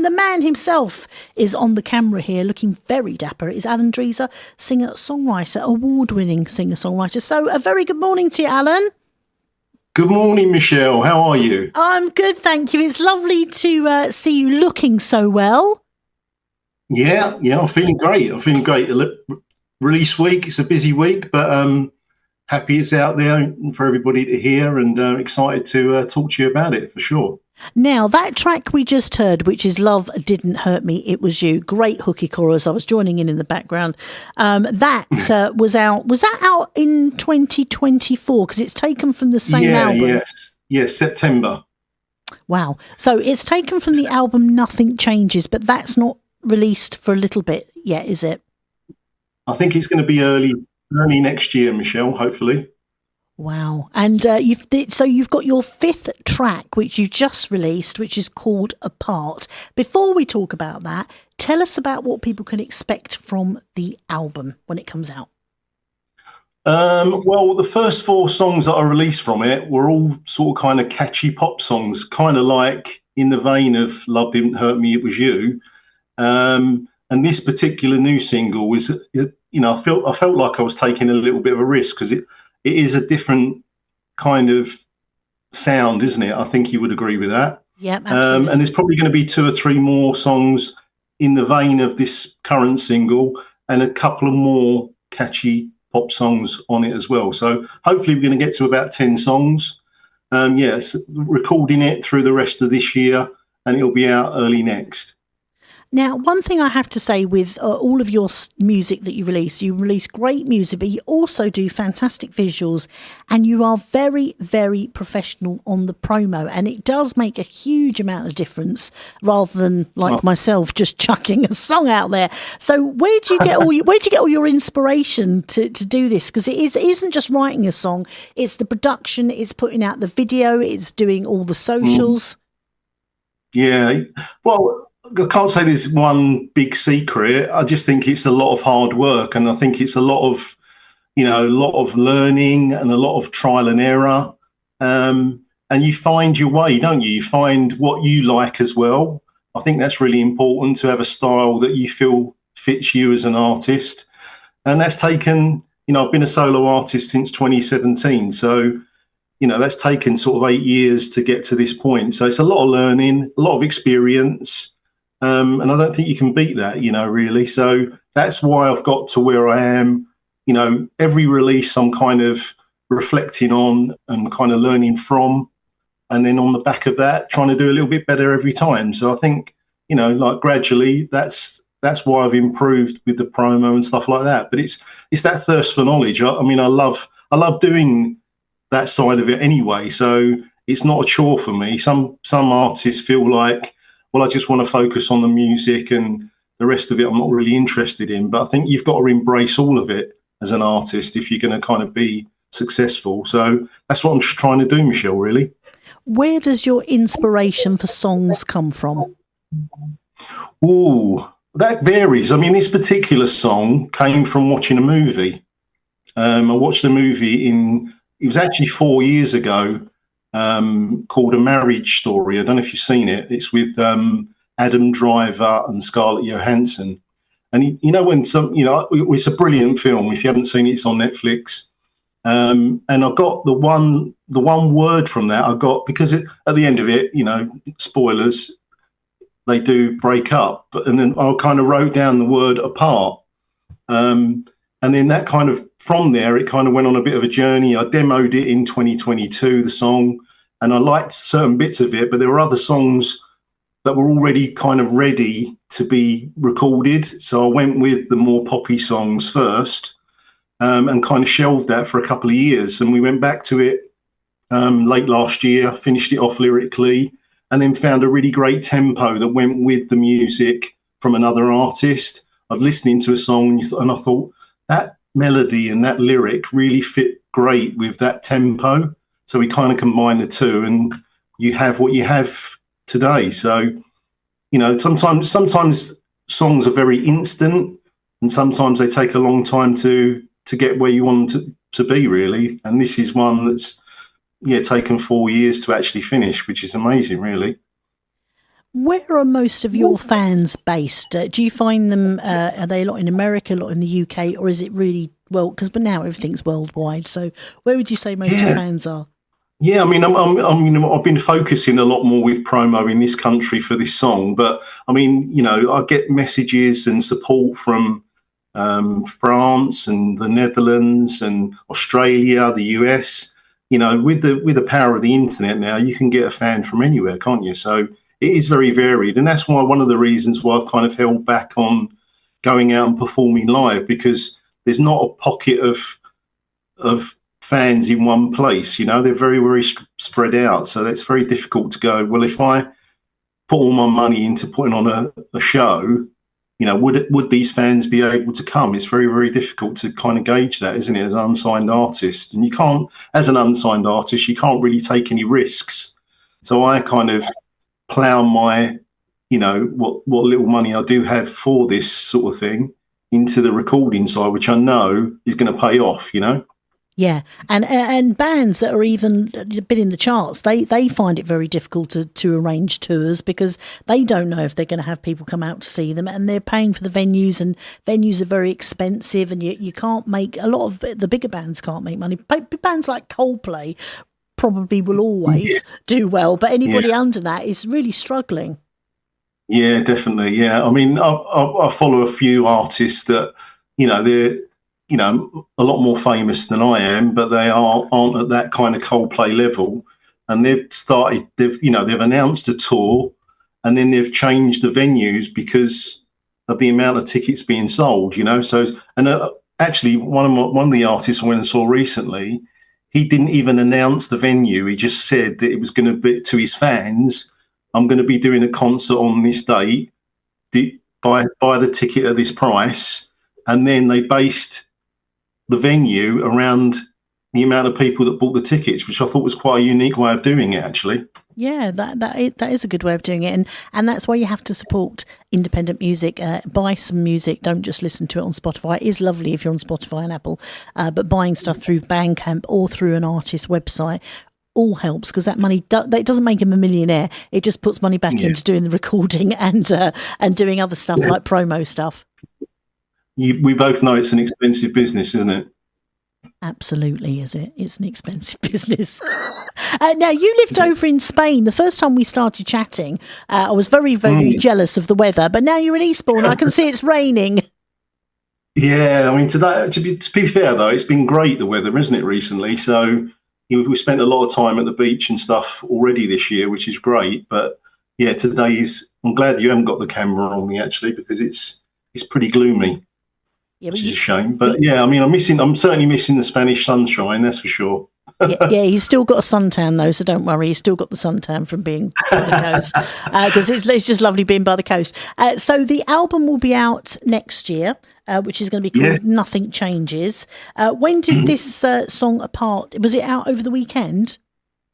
the man himself is on the camera here looking very dapper. It is Alan Dreezer, singer-songwriter, award-winning singer-songwriter. So a very good morning to you, Alan. Good morning, Michelle. How are you? I'm good, thank you. It's lovely to see you looking so well. Yeah, I'm feeling great. Release week, it's a busy week, but happy it's out there for everybody to hear, and excited to talk to you about it for sure. Now, that track we just heard, which is Love Didn't Hurt Me, It Was You, great hooky chorus. I was joining in the background. That was out. Was that out in 2024? Because it's taken from the same album. Yes, September. Wow. So it's taken from the album Nothing Changes, but that's not released for a little bit yet, is it? I think it's going to be early next year, Michelle, hopefully. Wow. And you've got your 5th track, which you just released, which is called Apart. Before we talk about that, tell us about what people can expect from the album when it comes out. Well, the first 4 songs that I released from it were all sort of kind of catchy pop songs, kind of like in the vein of Love Didn't Hurt Me, It Was You. And this particular new single was, I felt like I was taking a little bit of a risk because it is a different kind of sound, isn't it? I think you would agree with that. Yeah, absolutely. And there's probably going to be 2 or 3 more songs in the vein of this current single, and a couple of more catchy pop songs on it as well. So hopefully we're going to get to about 10 songs. Yes, recording it through the rest of this year, and it'll be out early next. Now, one thing I have to say with all of your music that you release great music, but you also do fantastic visuals, and you are very, very professional on the promo, and it does make a huge amount of difference rather than myself just chucking a song out there. So where do you get all your inspiration to do this? Because it isn't just writing a song, it's the production, it's putting out the video, it's doing all the socials. Yeah, well, I can't say there's one big secret. I just think it's a lot of hard work, and I think it's a lot of learning and a lot of trial and error. And you find your way, don't you? You find what you like as well. I think that's really important, to have a style that you feel fits you as an artist. And that's taken, I've been a solo artist since 2017. So, that's taken sort of 8 years to get to this point. So it's a lot of learning, a lot of experience. And I don't think you can beat that, really. So that's why I've got to where I am. Every release I'm kind of reflecting on and kind of learning from. And then on the back of that, trying to do a little bit better every time. So I think, gradually that's why I've improved with the promo and stuff like that. But it's that thirst for knowledge. I love doing that side of it anyway. So it's not a chore for me. Some artists feel like, well, I just want to focus on the music and the rest of it I'm not really interested in. But I think you've got to embrace all of it as an artist if you're going to kind of be successful. So that's what I'm trying to do, Michelle, really. Where does your inspiration for songs come from? Oh, that varies. This particular song came from watching a movie. I watched a movie it was actually 4 years ago, called A Marriage Story. I don't know if you've seen it. It's with Adam Driver and Scarlett Johansson. And it's a brilliant film. If you haven't seen it, it's on Netflix. And I got the one word from that I got, because at the end of it, spoilers, they do break up. And then I kind of wrote down the word apart. And then that kind of, from there, it kind of went on a bit of a journey. I demoed it in 2022, the song, and I liked certain bits of it, but there were other songs that were already kind of ready to be recorded. So I went with the more poppy songs first, and kind of shelved that for a couple of years. And we went back to it late last year, finished it off lyrically, and then found a really great tempo that went with the music from another artist. I was listening to a song and I thought that melody and that lyric really fit great with that tempo. So we kind of combine the two, and you have what you have today. So, sometimes songs are very instant, and sometimes they take a long time to get where you want them to be, really. And this is one that's taken 4 years to actually finish, which is amazing, really. Where are most of your fans based? Do you find them, are they a lot in America, a lot in the UK, or is it really, well, because now everything's worldwide. So where would you say most of your fans are? Yeah, I mean, I've been focusing a lot more with promo in this country for this song, but I mean, I get messages and support from France and the Netherlands and Australia, the US. With the power of the internet now, you can get a fan from anywhere, can't you? So it is very varied, and that's why one of the reasons why I've kind of held back on going out and performing live, because there's not a pocket of fans in one place. They're very, very spread out, so that's very difficult to go, well, if I put all my money into putting on a show, would these fans be able to come? It's very, very difficult to kind of gauge that, isn't it, as an unsigned artist? And you can't, as an unsigned artist, you can't really take any risks. So I kind of plough my, what little money I do have for this sort of thing into the recording side, which I know is going to pay off, Yeah, and bands that are even been in the charts, they find it very difficult to arrange tours because they don't know if they're going to have people come out to see them, and they're paying for the venues, and venues are very expensive, and you can't make, a lot of the bigger bands can't make money. Bands like Coldplay probably will always do well, but anybody under that is really struggling. Yeah, definitely. Yeah, I mean, I follow a few artists that, they're a lot more famous than I am, but they aren't at that kind of Coldplay level. And they've announced a tour, and then they've changed the venues because of the amount of tickets being sold. So, and actually, one of the artists I went and saw recently, he didn't even announce the venue. He just said that it was going to be to his fans, I'm going to be doing a concert on this date. Buy the ticket at this price, and then they based the venue around the amount of people that bought the tickets, which I thought was quite a unique way of doing it, actually. Yeah, that is a good way of doing it, and that's why you have to support independent music. Buy some music, don't just listen to it on Spotify. It is lovely if you're on Spotify and Apple, but buying stuff through Bandcamp or through an artist's website all helps, because that money it doesn't make him a millionaire. It just puts money back into doing the recording and doing other stuff like promo stuff. We both know it's an expensive business, isn't it? Absolutely, is it? It's an expensive business. Now, you lived over in Spain. The first time we started chatting, I was very, very jealous of the weather. But now you're in Eastbourne. I can see it's raining. Yeah, I mean, to be fair, though, it's been great, the weather, isn't it, recently? So we spent a lot of time at the beach and stuff already this year, which is great. But, yeah, I'm glad you haven't got the camera on me, actually, because it's pretty gloomy. Yeah, which is a shame, but I mean, I'm certainly missing the Spanish sunshine, that's for sure. yeah, he's still got a suntan though, so don't worry. He's still got the suntan from being by the coast, because it's just lovely being by the coast. So the album will be out next year, which is going to be called Nothing Changes. When did this song Apart? Was it out over the weekend?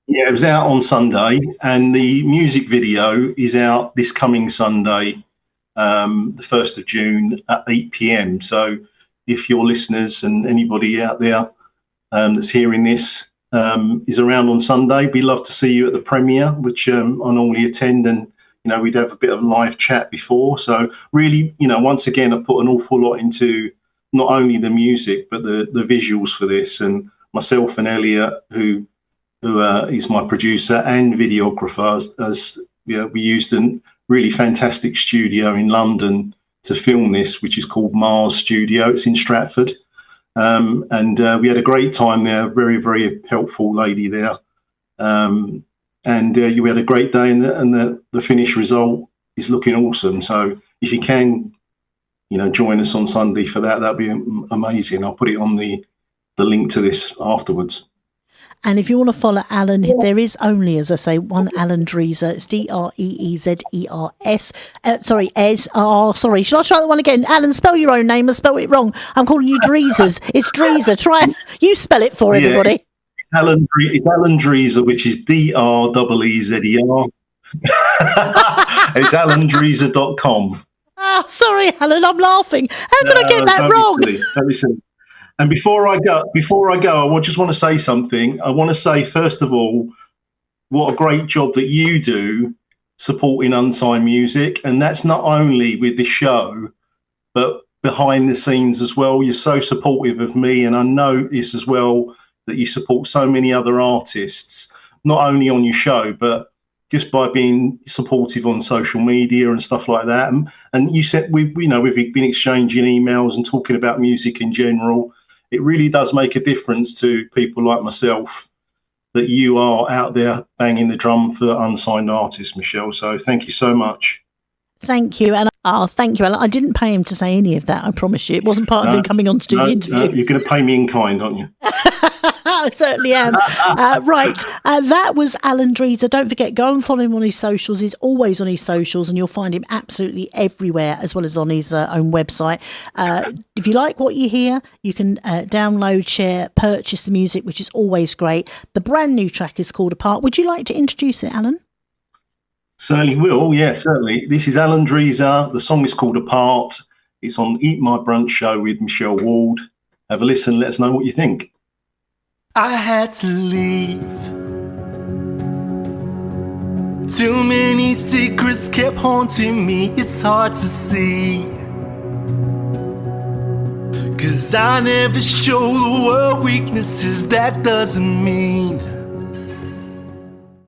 Yeah, it was out on Sunday, and the music video is out this coming Sunday. The 1st of June at 8 p.m. So if your listeners and anybody out there that's hearing this is around on Sunday, we'd love to see you at the premiere, which I normally attend, and we'd have a bit of live chat before. So really, once again, I put an awful lot into not only the music but the visuals for this, and myself and Elliot, who is my producer and videographer, as we used an really fantastic studio in London to film this, which is called Mars Studio. It's in Stratford. And we had a great time there, very, very helpful lady there. And we had a great day, and the finished result is looking awesome. So if you can, join us on Sunday for that, that'd be amazing. I'll put it on the link to this afterwards. And if you want to follow Alan, there is only, as I say, one Alan Dreezer. It's Dreezers. Sorry. Shall I try that one again? Alan, spell your own name. I spell it wrong. I'm calling you Dreezers. It's Dreezer. Try and you spell it for everybody. It's Alan Dreezer, which is Dreezer. It's alandreezer.com. Oh, sorry, Alan. I'm laughing. How could I get that wrong? And before I go, I just want to say something. I want to say, first of all, what a great job that you do supporting unsigned music. And that's not only with the show, but behind the scenes as well. You're so supportive of me, and I notice as well that you support so many other artists, not only on your show, but just by being supportive on social media and stuff like that. And you said we've been exchanging emails and talking about music in general. It really does make a difference to people like myself that you are out there banging the drum for unsigned artists, Michelle. So thank you so much. Thank you. And thank you, Alan. I didn't pay him to say any of that, I promise you. It wasn't part of him coming on to do the interview. No, you're going to pay me in kind, aren't you? I certainly am. That was Alan Dreezer. Don't forget, go and follow him on his socials. He's always on his socials, and you'll find him absolutely everywhere, as well as on his own website. If you like what you hear, you can download, share, purchase the music, which is always great. The brand new track is called Apart. Would you like to introduce it, Alan? Certainly will, yeah, certainly. This is Alan Dreezer. The song is called Apart. It's on Eat My Brunch show with Michelle Ward. Have a listen, let us know what you think. I had to leave. Too many secrets kept haunting me. It's hard to see. 'Cause I never show the world weaknesses. That doesn't mean